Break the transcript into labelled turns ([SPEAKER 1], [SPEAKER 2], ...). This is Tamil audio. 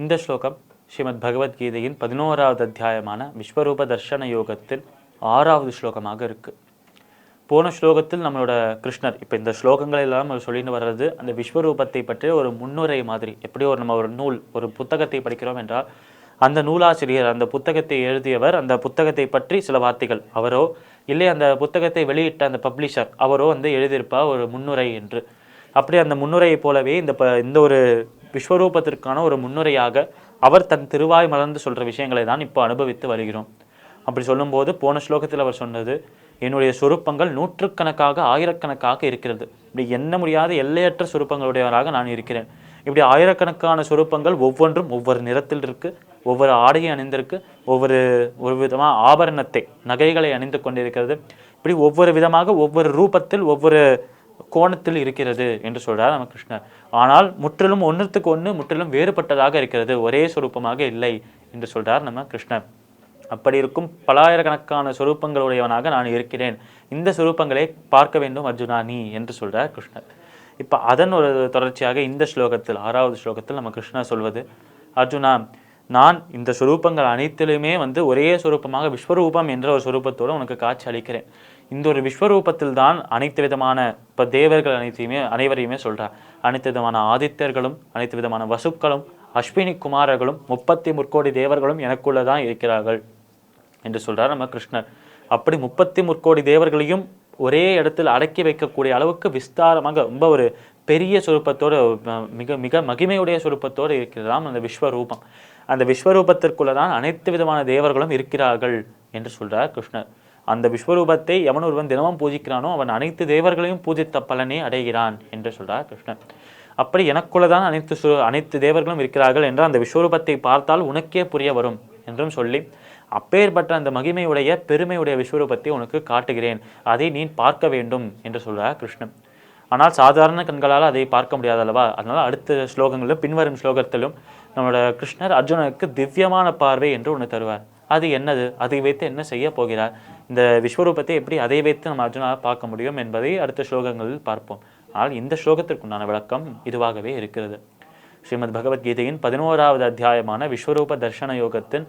[SPEAKER 1] இந்த ஸ்லோகம் ஸ்ரீமத் பகவத்கீதையின் 11வது அத்தியாயமான விஸ்வரூப தர்ஷன யோகத்தில் 6வது ஸ்லோகமாக இருக்குது. போன ஸ்லோகத்தில் நம்மளோட கிருஷ்ணர், இப்போ இந்த ஸ்லோகங்கள் எல்லாம் நம்ம சொல்லிட்டு வர்றது அந்த விஸ்வரூபத்தை பற்றிய ஒரு முன்னுரை மாதிரி. எப்படி நம்ம ஒரு நூல், ஒரு புத்தகத்தை படிக்கிறோம் என்றால் அந்த நூலாசிரியர், அந்த புத்தகத்தை எழுதியவர், அந்த புத்தகத்தை பற்றி சில வார்த்தைகள் அவரோ இல்லை அந்த புத்தகத்தை வெளியிட்ட அந்த பப்ளிஷர் அவரோ எழுதியிருப்பா ஒரு முன்னுரை என்று. அப்படி அந்த முன்னுரையை போலவே இந்த ஒரு விஸ்வரூபத்திற்கான ஒரு முன்னுரையாக அவர் தன் திருவாய் மலர்ந்து சொல்கிற விஷயங்களை தான் இப்போ அனுபவித்து வருகிறோம். அப்படி சொல்லும்போது போன ஸ்லோகத்தில் அவர் சொன்னது, என்னுடைய சொரூப்பங்கள் நூற்றுக்கணக்காக ஆயிரக்கணக்காக இருக்கிறது. இப்படி எண்ண முடியாத எல்லையற்ற சொரூப்பங்களுடையவராக நான் இருக்கிறேன். இப்படி ஆயிரக்கணக்கான சொரூப்பங்கள் ஒவ்வொன்றும் ஒவ்வொரு நிறத்தில் இருக்குது, ஒவ்வொரு ஆடையை அணிந்திருக்கு, ஒரு விதமாக ஆபரணத்தை நகைகளை அணிந்து கொண்டிருக்கிறது. இப்படி ஒவ்வொரு விதமாக ஒவ்வொரு ரூபத்தில் ஒவ்வொரு கோணத்தில் இருக்கிறது என்று சொல்கிறார் நம்ம கிருஷ்ணர். ஆனால் முற்றிலும் ஒன்றுத்துக்கு ஒன்று முற்றிலும் வேறுபட்டதாக இருக்கிறது, ஒரே சொரூபமாக இல்லை என்று சொல்கிறார் நம்ம கிருஷ்ணர். அப்படி இருக்கும் பலாயிரக்கணக்கான சொரூப்பங்களுடையவனாக நான் இருக்கிறேன். இந்த சொரூப்பங்களை பார்க்க வேண்டும் அர்ஜுனா நீ என்று சொல்கிறார் கிருஷ்ணர். இப்போ அதன் ஒரு தொடர்ச்சியாக இந்த ஸ்லோகத்தில் 6வது ஸ்லோகத்தில் நம்ம கிருஷ்ணர் சொல்வது, அர்ஜுனா நான் இந்த சொரூப்பங்கள் அனைத்திலுமே ஒரே சொரூபமாக விஸ்வரூபம் என்ற ஒரு சொரூபத்தோடு உனக்கு காட்சி அளிக்கிறேன். இந்த ஒரு விஸ்வரூபத்தில் தான் அனைத்து விதமான இப்போ தேவர்கள் அனைவரையுமே சொல்கிறார். அனைத்து விதமான ஆதித்யர்களும், அனைத்து விதமான வசுக்களும், அஸ்வினி குமாரர்களும், 30 தேவர்களும் எனக்குள்ளதான் இருக்கிறார்கள் என்று சொல்கிறார் நம்ம கிருஷ்ணர். அப்படி 30 தேவர்களையும் ஒரே இடத்தில் அடக்கி வைக்கக்கூடிய அளவுக்கு விஸ்தாரமாக ரொம்ப ஒரு பெரிய சொரூபத்தோடு, மிக மிக மகிமையுடைய சொரூபத்தோடு இருக்கிறதாம் அந்த விஸ்வரூபம். அந்த விஸ்வரூபத்திற்குள்ள தான் அனைத்து விதமான தேவர்களும் இருக்கிறார்கள் என்று சொல்கிறார் கிருஷ்ணர். அந்த விஸ்வரூபத்தை எவன் ஒருவன் தினமும் பூஜிக்கிறானோ அவன் அனைத்து தேவர்களையும் பூஜித்த பலனே அடைகிறான் என்று சொல்கிறார் கிருஷ்ணர். அப்படி எனக்குள்ளதான் அனைத்து தேவர்களும் இருக்கிறார்கள் என்ற அந்த விஸ்வரூபத்தை பார்த்தால் உனக்கே புரிய வரும் என்றும் சொல்லி, அப்பேற்பட்ட அந்த மகிமையுடைய பெருமையுடைய விஸ்வரூபத்தை உனக்கு காட்டுகிறேன், அதை நீ பார்க்க வேண்டும் என்று சொல்கிறார் கிருஷ்ணன். ஆனால் சாதாரண கண்களால் அதை பார்க்க முடியாதல்லவா? அதனால் அடுத்த ஸ்லோகங்களிலும் பின்வரும் ஸ்லோகத்திலும் நம்மளோட கிருஷ்ணர் அர்ஜுனனுக்கு திவ்யமான பார்வை என்று ஒன்று தருவார். அது என்னது? அதை வைத்து என்ன செய்ய போகிறார்? இந்த விஸ்வரூபத்தை எப்படி அதை வைத்து நம்ம அர்ஜுனாவை பார்க்க முடியும் என்பதை அடுத்த ஸ்லோகங்களில் பார்ப்போம். ஆனால் இந்த ஸ்லோகத்திற்குண்டான விளக்கம் இதுவாகவே இருக்கிறது. ஸ்ரீமத் பகவத்கீதையின் 11வது அத்தியாயமான விஸ்வரூப தர்ஷன யோகத்தின்